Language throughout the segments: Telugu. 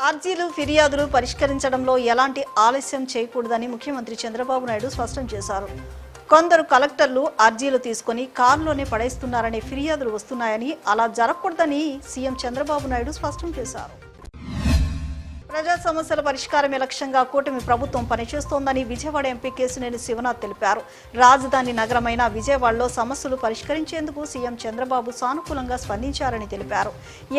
అర్జీలు ఫిర్యాదులు పరిష్కరించడంలో ఎలాంటి ఆలస్యం చేయకూడదని ముఖ్యమంత్రి చంద్రబాబు నాయుడు స్పష్టం చేశారు. కొందరు కలెక్టర్లు అర్జీలు తీసుకుని కారులోనే పడేస్తున్నారనే ఫిర్యాదులు వస్తున్నాయని, అలా జరగకూడదని సీఎం చంద్రబాబు నాయుడు స్పష్టం చేశారు. ప్రజా సమస్యల పరిష్కారమే లక్ష్యంగా కూటమి ప్రభుత్వం పనిచేస్తోందని విజయవాడ ఎంపీ కేశినేని శివనాథ్ తెలిపారు. రాజధాని నగరమైన విజయవాడలో సమస్యలు పరిష్కరించేందుకు సీఎం చంద్రబాబు సానుకూలంగా స్పందించారని తెలిపారు.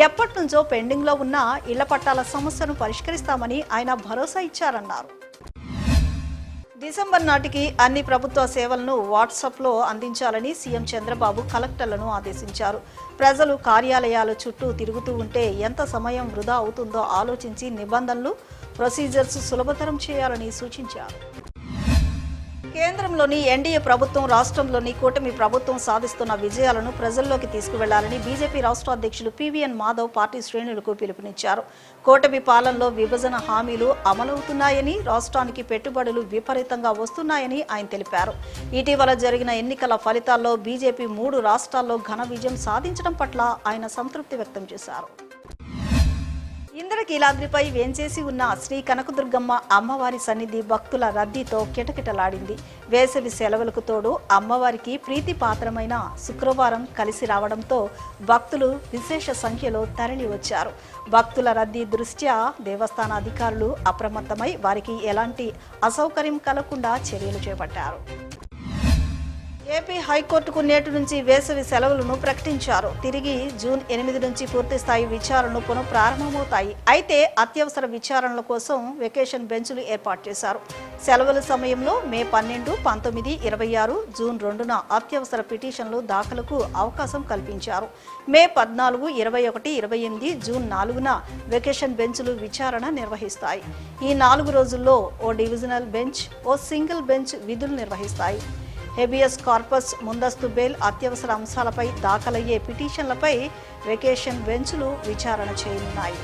ఎప్పటి నుంచో పెండింగ్లో ఉన్న ఇళ్ల పట్టాల సమస్యను పరిష్కరిస్తామని ఆయన భరోసా ఇచ్చారన్నారు. డిసెంబర్ నాటికి అన్ని ప్రభుత్వ సేవలను వాట్సాప్లో అందించాలని సీఎం చంద్రబాబు కలెక్టర్లను ఆదేశించారు. ప్రజలు కార్యాలయాల చుట్టూ తిరుగుతూ ఉంటే ఎంత సమయం వృధా అవుతుందో ఆలోచించి నిబంధనలు, ప్రొసీజర్స్ సులభతరం చేయాలని సూచించారు. కేంద్రంలోని ఎన్డీఏ ప్రభుత్వం రాష్ట్రంలోని కూటమి ప్రభుత్వం సాధిస్తున్న విజయాలను ప్రజల్లోకి తీసుకువెళ్లాలని బీజేపీ రాష్ట్ర అధ్యక్షులు పీవీఎన్ మాధవ్ పార్టీ శ్రేణులకు పిలుపునిచ్చారు. కూటమి పాలనలో విభజన హామీలు అమలవుతున్నాయని, రాష్ట్రానికి పెట్టుబడులు విపరీతంగా వస్తున్నాయని ఆయన తెలిపారు. ఇటీవల జరిగిన ఎన్నికల ఫలితాల్లో బీజేపీ 3 రాష్ట్రాల్లో ఘన విజయం సాధించడం పట్ల ఆయన సంతృప్తి వ్యక్తం చేశారు. ఇంద్రకీలాద్రిపై వేంచేసి ఉన్న శ్రీ కనకదుర్గమ్మ అమ్మవారి సన్నిధి భక్తుల రద్దీతో కిటకిటలాడింది. వేసవి సెలవులకు తోడు అమ్మవారికి ప్రీతిపాత్రమైన శుక్రవారం కలిసి రావడంతో భక్తులు విశేష సంఖ్యలో తరలి వచ్చారు. భక్తుల రద్దీ దృష్ట్యా దేవస్థాన అధికారులు అప్రమత్తమై వారికి ఎలాంటి అసౌకర్యం కలగకుండా చర్యలు చేపట్టారు. ఏపీ హైకోర్టుకు నేటి నుంచి వేసవి సెలవులను ప్రకటించారు. తిరిగి జూన్ 8 నుంచి పూర్తిస్థాయి విచారణలు పునఃప్రారంభమవుతాయి. అయితే అత్యవసర విచారణల కోసం వెకేషన్ బెంచ్లు ఏర్పాటు చేశారు. సెలవుల సమయంలో మే 12, 19, 26, జూన్ 2న అత్యవసర పిటిషన్లు దాఖలకు అవకాశం కల్పించారు. మే 14, 21, 28, జూన్ 4న వెకేషన్ బెంచ్లు విచారణ నిర్వహిస్తాయి. ఈ 4 రోజుల్లో ఓ డివిజనల్ బెంచ్, ఓ సింగిల్ బెంచ్ విధులు నిర్వహిస్తాయి. హెబియస్ కార్పస్, ముందస్తు బెయిల్, అత్యవసర అంశాలపై దాఖలయ్యే పిటిషన్లపై వెకేషన్ బెంచ్లు విచారణ చేయనున్నాయి.